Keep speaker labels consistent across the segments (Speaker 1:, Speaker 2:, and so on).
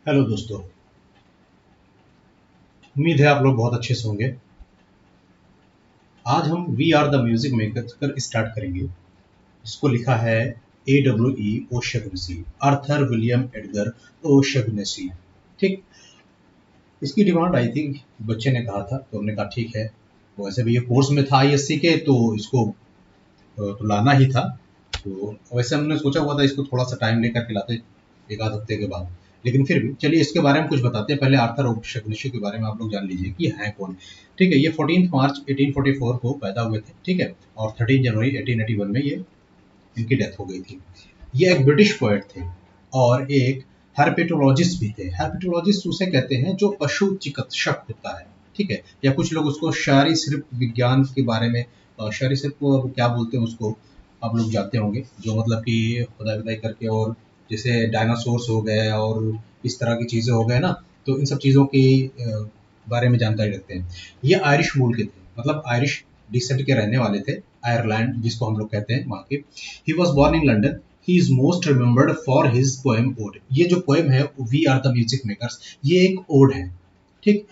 Speaker 1: Hello दोस्तों। उम्मीद है आप लोग बहुत अच्छे से होंगे। आज हम we are the music maker कर स्टार्ट करेंगे। इसको लिखा है AWE O'Shaughnessy, Arthur William Edgar O'Shaughnessy. ठीक। इसकी डिमांड आई थी, बच्चे ने कहा था तो हमने कहा ठीक है। वैसे भी ये कोर्स में था ISC के, तो इसको तो लाना ही था। तो वैसे हमने सोचा हुआ था इसको थोड़ा सा टाइम लेकर के लाते, एक आध हफ्ते के बाद। लेकिन फिर भी चलिए इसके बारे में कुछ बताते हैं। पहले आर्थर ओशगनेसी के बारे में आप लोग जान लीजिए कि हैं कौन। ठीक है, ये 14 मार्च 1844 को पैदा हुए थे। ठीक है, और 13 जनवरी 1881 में ये इनकी डेथ हो गई थी। ये एक ब्रिटिश पोएट थे और एक हर्पेटोलॉजिस्ट भी थे। हर्पेटोलॉजिस्ट उसे कहते हैं जो पशु चिकित्सक होता है। ठीक है, या कुछ लोग उसको शारीरिक विज्ञान के बारे में, शारीरिक को अब क्या बोलते हैं उसको आप लोग जानते होंगे, जो मतलब कि खुदाई खुदाई करके, और जैसे डायनासोर्स हो गए और इस तरह की चीज़ें हो गए ना, तो इन सब चीज़ों के बारे में जानकारी रखते हैं। ये आयरिश मूल के थे, मतलब आयरिश डिसेंट के रहने वाले थे। आयरलैंड जिसको हम लोग कहते हैं वहाँ के। He was born in London. He is most remembered for his poem ode. ये जो पोएम है we are the music makers, ये एक ओड है। ठीक।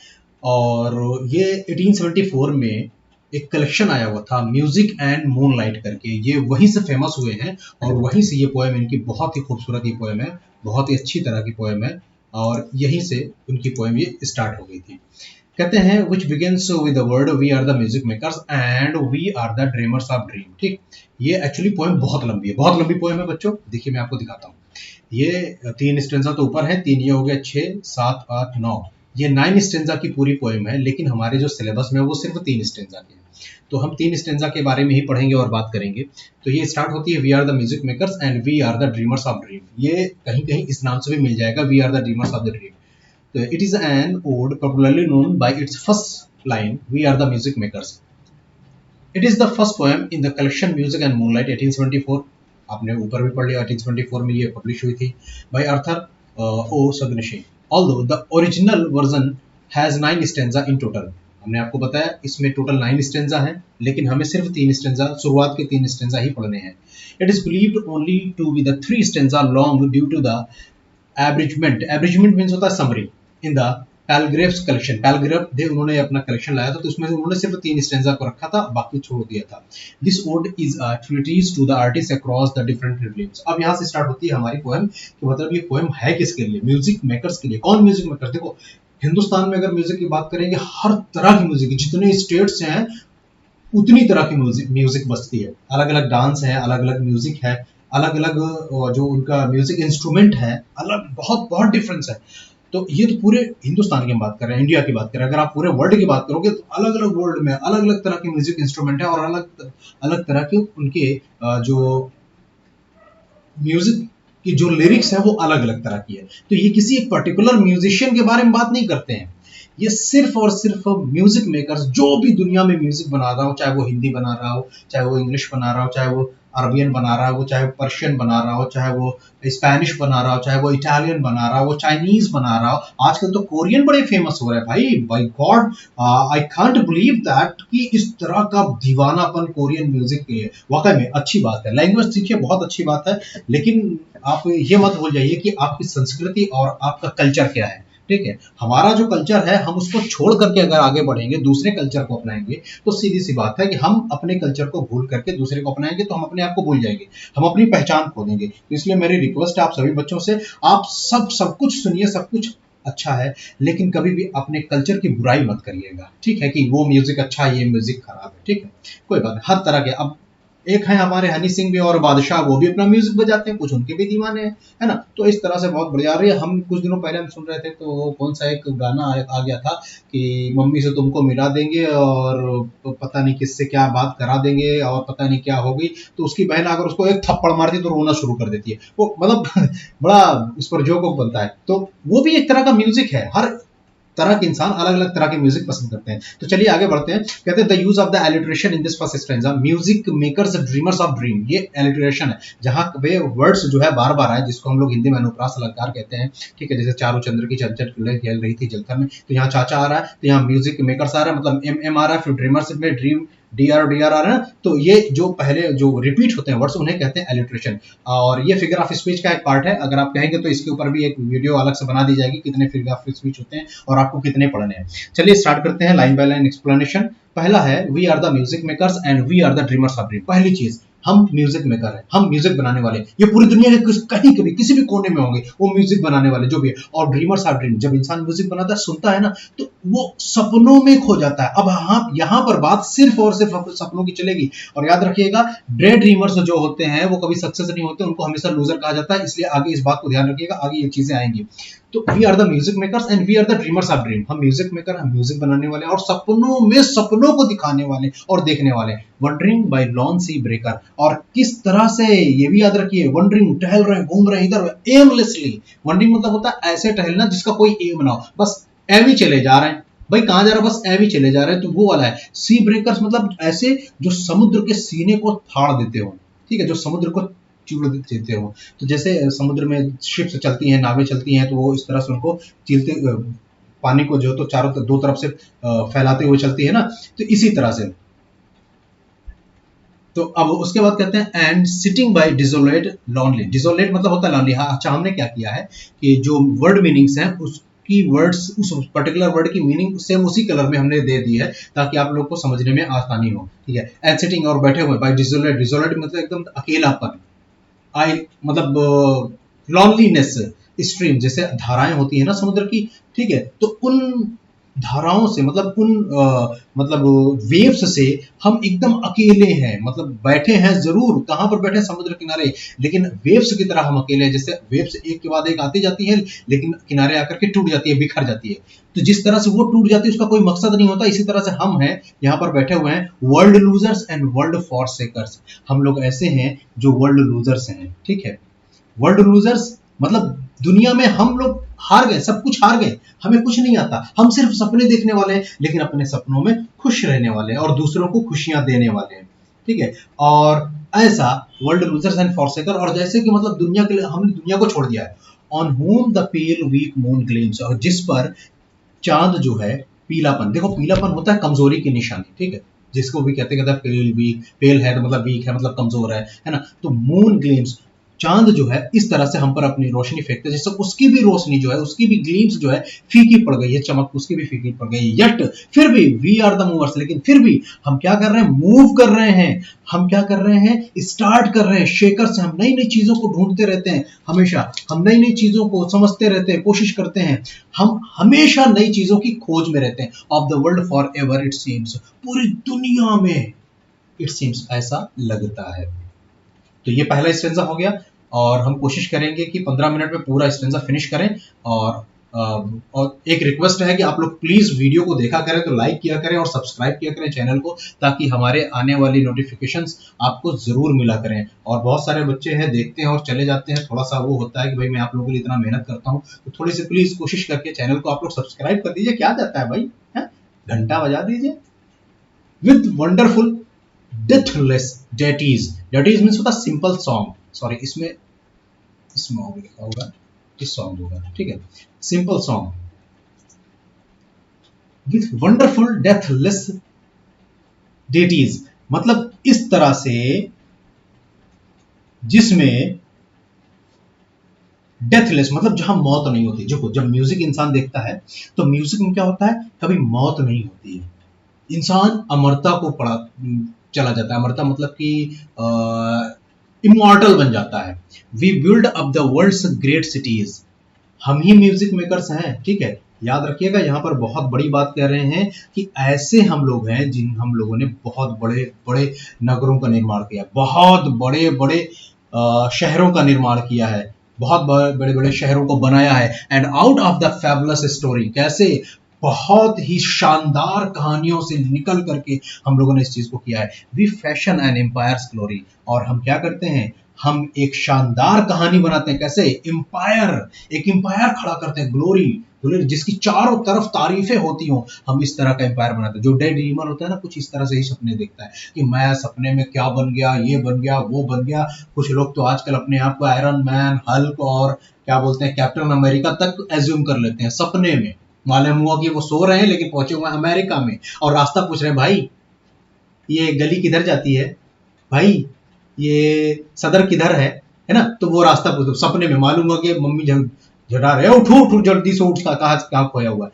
Speaker 1: और ये 1874 में एक कलेक्शन आया हुआ था म्यूजिक एंड मूनलाइट करके, ये वहीं से फेमस हुए हैं और वहीं से ये पोएम, इनकी बहुत ही खूबसूरत ये पोएम है, बहुत ही अच्छी तरह की पोएम है। और यहीं से उनकी पोएम ये स्टार्ट हो गई थी। कहते हैं which begins with the word we are the music makers and we are the dreamers of dream. ठीक। ये एक्चुअली पोएम बहुत लंबी है, बहुत लंबी पोएम है बच्चों। देखिए मैं आपको दिखाता हूँ। ये 3 स्टेंजा तो ऊपर है, 3 ये हो गया, 6 7 8 9, ये 9 स्टेंजा की पूरी पोएम है। लेकिन हमारे जो सिलेबस में है वो सिर्फ 3 स्टेंजा के हैं, तो हम 3 स्टेंजा के बारे में ही पढ़ेंगे और बात करेंगे। तो ये स्टार्ट होती है we are the music makers and we are the dreamers of dream. ये कहीं कहीं इस नाम से भी मिल जाएगा, we are the dreamers of the dream. It is an ode popularly known by its first line, "We are the music makers." It is the first poem in the collection Music and Moonlight 1874. आपने ऊपर भी पढ़ लिया, 1874 में ये publish हुई थी by Arthur O'Shaughnessy. Although the original version has 9 stanza in total. हमने आपको बताया इसमें टोटल 9 स्टेंजा है, लेकिन हमें सिर्फ 3 स्टेंजा, शुरुआत के 3 स्टेंजा ही पढ़ने हैं। It is believed only to be the 3 stanza long due to the abridgment means होता है समरी इन द पैलग्रेव्स कलेक्शन। पैलग्रेव दे उन्होंने अपना कलेक्शन लाया था, तो उसमें से उन्होंने सिर्फ 3 स्टेंजा को रखा था, बाकी छोड़ दिया था। This ode is a tribute to the artist across the different realms. अब यहाँ से स्टार्ट होती है हमारी पोएम कि मतलब ये पोएम है किसके लिए? म्यूजिक मेकर्स के लिए। कौन म्यूजिक मेकर? देखो हिंदुस्तान में अगर म्यूजिक की बात करेंगे, हर तरह की म्यूजिक, जितने स्टेट्स हैं उतनी तरह की म्यूजिक बजती है। अलग अलग डांस है, अलग अलग म्यूजिक है, अलग अलग जो उनका म्यूजिक इंस्ट्रूमेंट है, अलग बहुत बहुत डिफरेंस है। तो ये तो पूरे हिंदुस्तान की हम बात कर रहे हैं, इंडिया की बात कर रहे हैं। अगर आप पूरे वर्ल्ड की बात करोगे तो अलग अलग वर्ल्ड में अलग अलग तरह के म्यूजिक इंस्ट्रूमेंट है और अलग अलग तरह के उनके जो म्यूजिक की जो लिरिक्स है वो अलग अलग तरह की है। तो ये किसी एक पर्टिकुलर म्यूजिशियन के बारे में बात नहीं करते हैं, ये सिर्फ और सिर्फ म्यूजिक मेकर्स जो भी दुनिया में म्यूजिक बना रहा हो, चाहे वो हिंदी बना रहा हो, चाहे वो इंग्लिश बना रहा हो, चाहे वो अरबियन बना रहा हो, चाहे वो पर्शियन बना रहा हो, चाहे वो स्पेनिश बना रहा हो, चाहे वो इटालियन बना रहा हो, वो चाइनीज बना रहा हो। आजकल तो कोरियन बड़े फेमस हो रहे हैं भाई, by God I can't believe that कि इस तरह का दीवानापन कोरियन म्यूजिक के लिए। वाकई में अच्छी बात है, लैंग्वेज सीखिए, बहुत अच्छी बात है। लेकिन आप ये मत भूल जाइए कि आपकी संस्कृति और आपका कल्चर क्या है। ठीक है, हमारा जो कल्चर है हम उसको छोड़ करके अगर आगे बढ़ेंगे, दूसरे कल्चर को अपनाएंगे, तो सीधी सी बात है कि हम अपने कल्चर को भूल करके दूसरे को अपनाएंगे तो हम अपने आप को भूल जाएंगे, हम अपनी पहचान खो देंगे। तो इसलिए मेरी रिक्वेस्ट है आप सभी बच्चों से, आप सब कुछ सुनिए, सब कुछ अच्छा है, लेकिन कभी भी अपने कल्चर की बुराई मत करिएगा। ठीक है, कि वो म्यूजिक अच्छा है, ये म्यूजिक खराब है। ठीक है, कोई बात नहीं, हर तरह के। अब एक है हमारे हनी सिंह भी और बादशाह, वो भी अपना म्यूजिक बजाते हैं, कुछ उनके भी दीवाने हैं, है ना। तो इस तरह से बहुत बढ़िया रही है। हम कुछ दिनों पहले हम सुन रहे थे, तो कौन सा एक गाना आ गया था कि मम्मी से तुमको मिला देंगे और पता नहीं किससे क्या बात करा देंगे और पता नहीं क्या होगी, तो उसकी बहन अगर उसको एक थप्पड़ मारती तो रोना शुरू कर देती है वो, मतलब बड़ा उस पर जोक बनता है। तो वो भी एक तरह का म्यूजिक है। हर तरह के इंसान अलग अलग तरह के म्यूजिक पसंद करते हैं। तो चलिए आगे बढ़ते हैं। कहते हैं the use of the alliteration in this first stanza, music makers dreamers of dream. ये एलिट्रेशन है जहां पे वर्ड्स जो है बार बार आए, जिसको हम लोग हिंदी में अनुप्रास अलंकार कहते हैं। ठीक है, जैसे चारों चंद्र की चंचल खेल रही थी जलथर में, तो यहाँ चाचा आ रहा है, तो यहाँ म्यूजिक मेकर्स आ रहा है, मतलब एम आ रहा है, फिर ड्रीमर्स में ड्रीम डी आर आ रहा है, तो ये जो पहले जो रिपीट होते हैं वर्ड्स उन्हें कहते हैं एलिट्रेशन। और ये फिगर ऑफ स्पीच का एक पार्ट है, अगर आप कहेंगे तो इसके ऊपर भी एक वीडियो अलग से बना दी जाएगी, कितने फिगर ऑफ स्पीच होते हैं और आपको कितने पढ़ने हैं। चलिए स्टार्ट करते हैं लाइन बाय लाइन एक्सप्लेनेशन। पहला है we are the music makers and we are the dreamers of dream. पहली चीज, हम म्यूजिक मेकर हैं, हम म्यूजिक बनाने वाले, ये पूरी दुनिया के कहीं कभी किसी भी कोने में होंगे वो म्यूजिक बनाने वाले जो भी है। और ड्रीमर्स ऑफ ड्रीम, जब इंसान म्यूजिक बनाता है सुनता है ना तो वो सपनों में खो जाता है। अब हाँ यहाँ पर बात सिर्फ और सिर्फ सपनों की चलेगी। और याद रखिएगा डे ड्रीमर्स जो होते हैं वो कभी सक्सेस नहीं होते, उनको हमेशा लूजर कहा जाता है, इसलिए आगे इस बात को ध्यान रखिएगा, आगे ये चीजें आएंगी। तो we are the music makers and we are the dreamers of dream. हम म्यूजिक मेकर, हम म्यूजिक बनाने वाले और सपनों में सपनों को दिखाने वाले और देखने वाले। वंडरिंग बाय लॉन सी ब्रेकर, और किस तरह से ये भी याद रखिए, वंडरिंग टहल रहे हैं, घूम रहे हैं इधर एमलेसली। वंडरिंग मतलब होता है ऐसे टहलना जिसका कोई एम ना हो, बस एम ही चले जा रहे हैं। भाई कहां जा रहा है, बस एम ही चले जा रहे हैं, तो वो वाला है। सी ब्रेकर्स मतलब ऐसे जो समुद्र के सीने को फाड़ देते हो, ठीक है, जो समुद्र को चीर देते हो। तो जैसे समुद्र में शिप्स चलती हैं, नावें चलती हैं, तो वो इस तरह से उनको चीरते पानी को जो तो चारों दो तरफ से फैलाते हुए चलती है ना, तो इसी तरह से। तो अब उसके बाद कहते हैं and sitting bye desolate lonely. Desolate मतलब होता है लॉनली। हाँ अच्छा, हमने क्या किया है कि जो वर्ड मीनिंग्स हैं उसकी वर्ड्स, उस पर्टिकुलर वर्ड की मीनिंग सेम उसी कलर में हमने दे दी है ताकि आप लोग को समझने में आसानी हो, ठीक है। एंड सिटिंग और बैठे हुए बाय डिसोलेट। डिसोलेट मतलब एकदम अकेलापन, आई मतलब लॉनलीनेस। स्ट्रीम जैसे धाराएं होती है ना समुद्र की, ठीक है, तो उन धाराओं से मतलब उन मतलब वेव्स से हम एकदम अकेले हैं, मतलब बैठे हैं जरूर, कहां पर बैठे हैं, समुद्र किनारे, लेकिन वेव्स की तरह हम अकेले हैं। जैसे वेव्स एक के बाद एक आती जाती है लेकिन किनारे आकर के टूट जाती है, बिखर जाती है, तो जिस तरह से वो टूट जाती है उसका कोई मकसद नहीं होता, इसी तरह से हम हैं यहाँ पर बैठे हुए हैं वर्ल्ड लूजर्स एंड वर्ल्ड फॉरसेकर्स। हम लोग ऐसे हैं जो वर्ल्ड लूजर्स हैं, ठीक है। वर्ल्ड लूजर्स मतलब दुनिया में हम लोग हार गए, सब कुछ हार गए, हमें कुछ नहीं आता, हम सिर्फ सपने देखने वाले हैं, लेकिन अपने सपनों में खुश रहने वाले हैं और दूसरों को खुशियां देने वाले हैं, ठीक है। और ऐसा वर्ल्ड लूजर्स एंड फॉरसेकर, और जैसे कि मतलब दुनिया के लिए हमने दुनिया को छोड़ दिया है। On whom the pale weak moon gleams, और जिस पर चांद जो है पीलापन, देखो पीलापन होता है कमजोरी की निशानी, ठीक है, जिसको भी कहते हैं पेल वीक, पेल है तो मतलब वीक है, मतलब कमजोर है ना। तो मून ग्लेम्स, चांद जो है इस तरह से हम पर अपनी रोशनी फेंकते हैं जिससे उसकी भी रोशनी जो है, उसकी भी ग्लीम्स जो है फीकी पड़ गई है, चमक उसकी भी फीकी पड़ गई है। यट फिर भी वी आर द मूवर्स, लेकिन फिर भी हम क्या कर रहे हैं, मूव कर रहे हैं। हम क्या कर रहे हैं, स्टार्ट कर रहे हैं। शेकर से हम नई नई चीजों को ढूंढते रहते हैं, हमेशा हम नई नई चीजों को समझते रहते हैं, कोशिश करते हैं, हम हमेशा नई चीजों की खोज में रहते हैं। Of the world for ever it seems, पूरी दुनिया में इट सीम्स ऐसा लगता है। तो ये पहला स्टेंजा हो गया, और हम कोशिश करेंगे कि 15 मिनट में पूरा स्टेंजा फिनिश करें। और एक रिक्वेस्ट है कि आप लोग प्लीज वीडियो को देखा करें, तो लाइक किया करें और सब्सक्राइब किया करें चैनल को, ताकि हमारे आने वाली नोटिफिकेशंस आपको जरूर मिला करें। और बहुत सारे बच्चे हैं देखते हैं और चले जाते हैं, थोड़ा सा वो होता है कि भाई मैं आप लोगों के लिए इतना मेहनत करता हूँ, तो थोड़ी सी प्लीज कोशिश करके चैनल को आप लोग सब्सक्राइब कर दीजिए। क्या जाता है भाई, घंटा बजा दीजिए। With wonderful deathless deities, deities means होता सिंपल सॉन्ग, सॉरी इसमें लिखा होगा इस सॉन्ग होगा, ठीक है, simple song with wonderful deathless deities, मतलब इस तरह से जिसमें डेथलेस मतलब जहां मौत नहीं होती। देखो जब म्यूजिक इंसान देखता है तो म्यूजिक में क्या होता है, कभी मौत नहीं होती है, इंसान अमरता को पड़ा चला जाता है। अमरता मतलब कि इमॉर्टल बन जाता है। We build up the world's great cities, हम ही म्यूजिक मेकर्स हैं, ठीक है। याद रखिएगा यहाँ पर बहुत बड़ी बात कह रहे हैं कि ऐसे हम लोग हैं जिन हम लोगों ने बहुत बड़े बड़े नगरों का निर्माण किया, बहुत बड़े बड़े शहरों का निर्माण किया है, बहुत बड़े बड़े शहरों को बनाया है। And out of the fabulous story, कैसे बहुत ही शानदार कहानियों से निकल करके हम लोगों ने इस चीज को किया है। We fashion an empire's glory, और हम क्या करते हैं, हम एक शानदार कहानी बनाते हैं। कैसे, एम्पायर, एक एम्पायर खड़ा करते हैं, ग्लोरी, ग्लोरी जिसकी चारों तरफ तारीफें होती हों, हम इस तरह का एम्पायर बनाते हैं। जो डे ड्रीमर होता है ना, कुछ इस तरह से ही सपने देखता है कि मैं सपने में क्या बन गया, ये बन गया, वो बन गया। कुछ लोग तो आजकल अपने आप को आयरन मैन, हल्क और क्या बोलते हैं कैप्टन अमेरिका तक एज्यूम कर लेते हैं सपने में। मालूम हुआ कि वो सो रहे हैं लेकिन पहुंचे हुए अमेरिका में और रास्ता पूछ रहे हैं, भाई ये गली किधर जाती है भाई, ये सदर किधर है ना। तो वो रास्ता पूछो, सपने में मालूम हो कि मम्मी झटा रहे, उठो उठो जल्दी से उठ, कहाँ खोया हुआ है,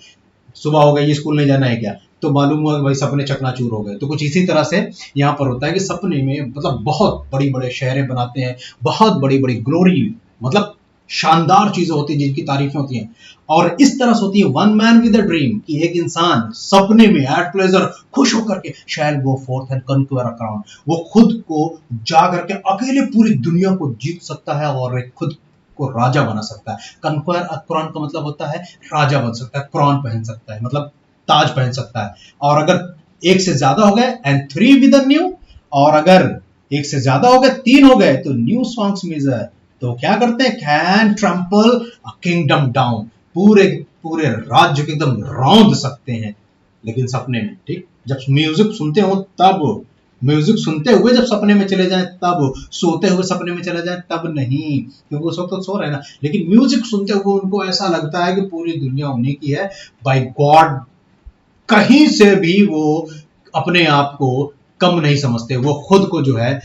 Speaker 1: सुबह हो गई, ये स्कूल नहीं जाना है क्या। तो मालूम हुआ कि भाई सपने चकनाचूर हो गए। तो कुछ इसी तरह से यहाँ पर होता है कि सपने में मतलब बहुत बड़ी बड़े शहरें बनाते हैं, बहुत बड़ी बड़ी ग्लोरी, मतलब शानदार चीजें होती हैं जिनकी तारीफें होती हैं। और इस तरह से होती है one man with a dream, कि एक इंसान सपने में एट प्लेजर खुश होकर के शैल गो फोर्थ एंड कन्क्वर अ क्राउन, वो खुद को जा करके अकेले पूरी दुनिया को जीत सकता है और एक खुद को राजा बना सकता है। कन्क्वर अ क्राउन का मतलब होता है राजा बन सकता है, क्रॉन पहन सकता है, मतलब ताज पहन सकता है। और अगर एक से ज्यादा हो गए and three with a new, और अगर एक से ज्यादा हो गए, तीन हो गए, तो न्यू सॉन्ग्स मेजर, तो क्या करते हैं, can trample a kingdom down, पूरे पूरे राज्य को एकदम रौंद सकते हैं, लेकिन सपने में। ठीक, जब म्यूजिक सुनते हो तब, म्यूजिक सुनते हुए जब सपने में चले जाएं तब, सोते हुए सपने में चले जाएं तब नहीं, क्योंकि उस वक्त तो सो रहे हैं ना। लेकिन म्यूजिक सुनते हुए उनको ऐसा लगता है कि पूरी दुनिया उन्हीं की है, बाय गॉड, कहीं से भी वो अपने आप को कम नहीं समझते। वो खुद को जो है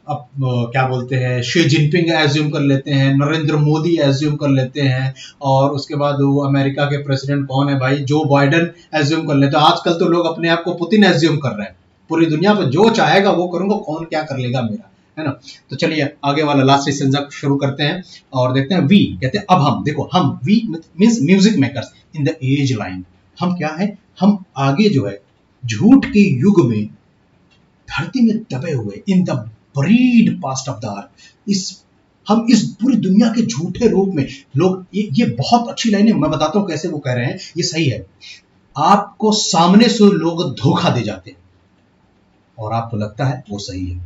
Speaker 1: क्या बोलते हैं, शी जिनपिंग एज्यूम कर लेते हैं, नरेंद्र मोदी एज्यूम कर लेते हैं, और उसके बाद वो अमेरिका के प्रेसिडेंट कौन है भाई, जो बाइडेन एज्यूम कर लेते हैं। आजकल तो लोग अपने आप को पुतिन एज्यूम कर रहे हैं, पूरी दुनिया पर जो चाहेगा वो करूंगा, कौन क्या कर लेगा मेरा, है ना। तो चलिए आगे वाला लास्ट सेंटेंस शुरू करते हैं और देखते हैं। वी कहते हैं अब हम, देखो हम, we means music makers in the age line, हम क्या है, हम आगे जो है झूठ के युग में धरती में दबे हुए, in the buried past of the अर्थ, हम इस पूरी दुनिया के झूठे रूप में लोग, ये बहुत अच्छी लाइन है, मैं बताता हूं कैसे वो कह रहे हैं, ये सही है। आपको सामने से लोग धोखा दे जाते हैं और आपको लगता है वो सही है।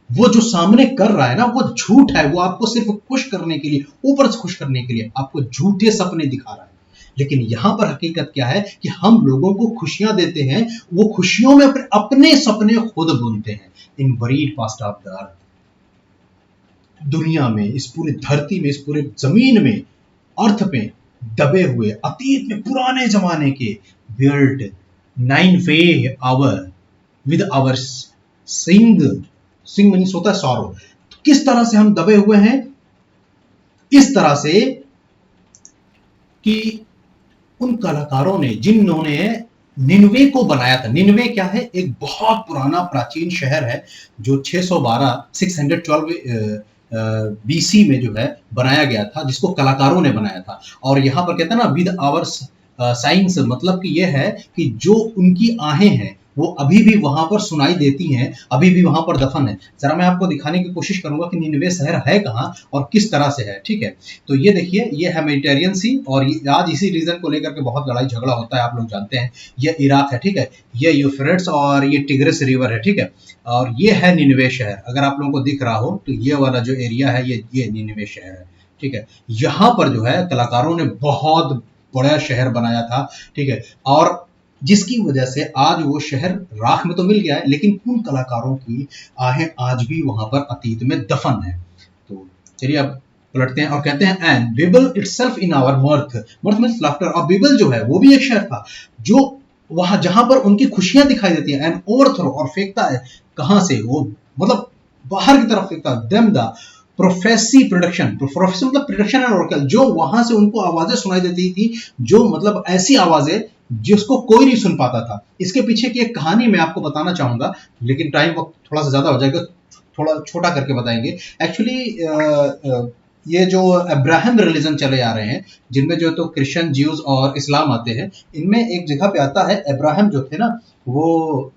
Speaker 1: वो जो सामने कर रहा है ना वो झूठ है, वो आपको सिर्फ खुश करने के लिए, ऊपर से खुश करने के लिए आपको झूठे सपने दिखा रहा है। लेकिन यहां पर हकीकत क्या है कि हम लोगों को खुशियां देते हैं, वो खुशियों में अपने सपने खुद बुनते हैं। In buried past of the earth, दुनिया में, इस पूरी धरती में, इस पूरे जमीन में, अर्थ पे दबे हुए, अतीत में पुराने जमाने के, build 9 way our with our sing means होता है सॉरो। तो किस तरह से हम दबे हुए हैं, इस तरह से कि उन कलाकारों ने जिन्होंने निन्वे को बनाया था। निन्वे क्या है, एक बहुत पुराना प्राचीन शहर है जो 612 बीसी में जो है बनाया गया था, जिसको कलाकारों ने बनाया था। और यहां पर कहते हैं ना विद आवर साइंस, मतलब कि यह है कि जो उनकी आहें हैं वो अभी भी वहां पर सुनाई देती हैं, अभी भी वहां पर दफन है। जरा मैं आपको दिखाने की कोशिश करूंगा कि निन्वे शहर है कहां और किस तरह से है। ठीक है, तो ये देखिए, ये है मेडिटेरियन सी, और आज इसी रीजन को लेकर के बहुत लड़ाई झगड़ा होता है, आप लोग जानते हैं। ये इराक है, ठीक है, ये यूफ्रेट्स और ये टिग्रिस रिवर है, ठीक है, और ये है निन्वे शहर। अगर आप लोगों को दिख रहा हो तो ये वाला जो एरिया है ये निन्वे शहर है। ठीक है, यहाँ पर जो है कलाकारों ने बहुत बड़ा शहर बनाया था। ठीक है, और जिसकी वजह से आज वो शहर राख में तो मिल गया है, लेकिन उन कलाकारों की आहें आज भी वहां पर अतीत में दफन है। तो चलिए अब पलटते हैं और कहते हैं and Babel itself in our mirth, mirth means laughter, और बिबल जो है वो भी एक शहर था जो वहां जहां पर उनकी खुशियां दिखाई देती हैं, एंड ओवरथ्रो, और फेंकता है कहां से, वो मतलब बाहर की तरफ फेंकता, them the prophecy production, prophecy मतलब प्रोडक्शन एंड ओरेकल, जो वहां से उनको आवाजें सुनाई देती थी, जो मतलब ऐसी आवाजें जिसको कोई नहीं सुन पाता था। इसके पीछे की एक कहानी मैं आपको बताना चाहूंगा, लेकिन टाइम वक्त थोड़ा सा ज्यादा हो जाएगा, थोड़ा छोटा करके बताएंगे। एक्चुअली ये जो अब्राहम रिलीजन चले आ रहे हैं, जिनमें जो तो क्रिश्चियन, ज्यूज और इस्लाम आते हैं, इनमें एक जगह पे आता है, अब्राहम जो थे ना वो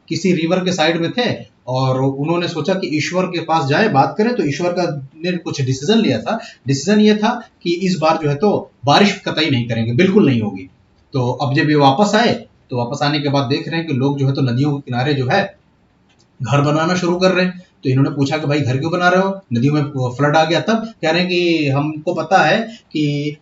Speaker 1: किसी रिवर के साइड में थे, और उन्होंने सोचा कि ईश्वर के पास जाए बात करें। तो ईश्वर का ने कुछ डिसीजन लिया था। डिसीजन ये था कि इस बार जो है तो बारिश कतई नहीं करेंगे, बिल्कुल नहीं होगी। तो अब जब ये वापस आए, तो वापस आने के बाद देख रहे हैं कि लोग जो है तो नदियों के किनारे जो है घर बनाना शुरू कर रहे हैं। तो इन्होंने पूछा कि भाई घर क्यों बना रहे हो, नदियों में फ्लड आ गया। तब कह रहे हैं कि हमको पता है कि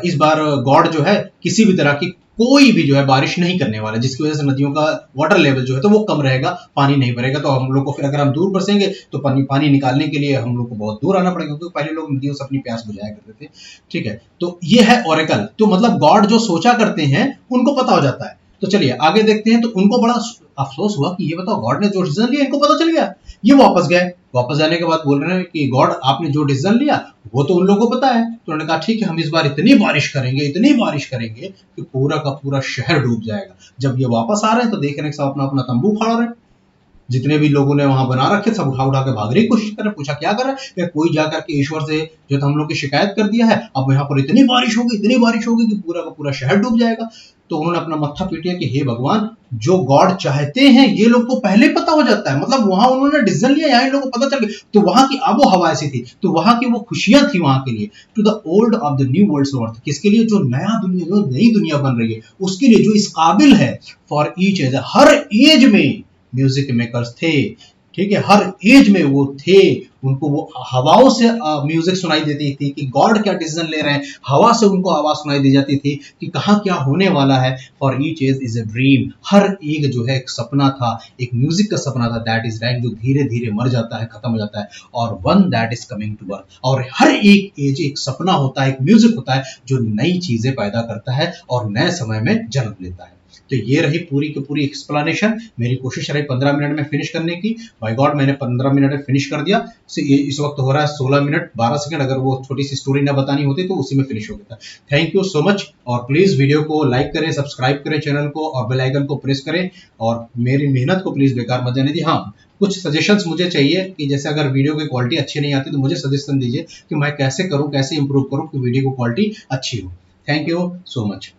Speaker 1: इस बार गॉड जो है किसी भी तरह की कोई भी जो है बारिश नहीं करने वाला, जिसकी वजह से नदियों का वाटर लेवल जो है तो वो कम रहेगा, पानी नहीं भरेगा। तो हम लोग को फिर अगर हम दूर बरसेंगे तो पानी निकालने के लिए हम लोग को बहुत दूर आना पड़ेगा, क्योंकि पहले लोग नदियों से अपनी प्यास बुझाया करते थे। ठीक है, तो ये है ओरेकल। तो मतलब गॉड जो सोचा करते हैं उनको पता हो जाता है। तो चलिए आगे देखते हैं। तो उनको बड़ा अफसोस हुआ कि ये बताओ, गॉड ने जो डिसीजन लिया इनको पता चल गया। ये वापस गए, वापस जाने के बाद बोल रहे हैं कि गॉड आपने जो डिसीजन लिया वो तो उन लोगों को पता है। तो उन्होंने कहा ठीक है, हम इस बार इतनी बारिश करेंगे कि पूरा का पूरा शहर डूब जाएगा। जब ये वापस आ रहे हैं तो देख रहे हैं सब अपना अपना तंबू फाड़ रहे हैं। जितने भी लोगों ने वहां बना रखे सब उठा उठा के भागने की कोशिश कर रहे। पूछा क्या कर रहा है? कोई जाकर के ईश्वर से जो हम लोग की शिकायत कर दिया है, अब यहाँ पर इतनी बारिश होगी कि पूरा का पूरा शहर डूब जाएगा। तो उन्होंने अपना मत्था पीटिया कि हे भगवान, जो गॉड चाहते हैं ये लोग को पहले पता हो जाता है। मतलब वहां उन्होंने डिसीजन लिया, यहाँ इन लोगों को पता चल गया। तो वहां की आबो हवा ऐसी थी, तो वहां की वो खुशियां थी वहां के लिए। To the old of the new world of earth, किसके लिए? जो नया दुनिया, जो नई दुनिया बन रही है उसके लिए, जो इस काबिल है। फॉर ईच एज, हर एज में म्यूजिक मेकर्स थे। ठीक है, हर एज में वो थे। उनको वो हवाओं से म्यूजिक सुनाई देती थी कि गॉड क्या डिसीजन ले रहे हैं। हवा से उनको आवाज सुनाई दी जाती थी कि कहाँ क्या होने वाला है। For each age is a dream, हर एक जो है एक सपना था, एक म्यूजिक का सपना था। दैट इज राइट, जो धीरे धीरे मर जाता है, खत्म हो जाता है। और one that is coming to birth, और हर एक एज एक सपना होता है, एक म्यूजिक होता है जो नई चीजें पैदा करता है और नए समय में जन्म लेता है। तो ये रही पूरी की पूरी एक्सप्लेनेशन। मेरी कोशिश रही 15 मिनट में फिनिश करने की। बाय गॉड मैंने 15 मिनट में फिनिश कर दिया। इस वक्त हो रहा है 16 मिनट 12 सेकंड। अगर वो छोटी सी स्टोरी ना बतानी होती तो उसी में फिनिश हो गया था। Thank you so much. और प्लीज वीडियो को लाइक करें, सब्सक्राइब करें चैनल को और बेल आइकन को प्रेस करें। और मेरी मेहनत को प्लीज बेकार मत जाने दी। हाँ, कुछ सजेशंस मुझे चाहिए कि जैसे अगर वीडियो की क्वालिटी अच्छी नहीं आती तो मुझे सजेशन दीजिए कि मैं कैसे करूं, कैसे इंप्रूव करूं कि वीडियो की क्वालिटी अच्छी हो। Thank you so much.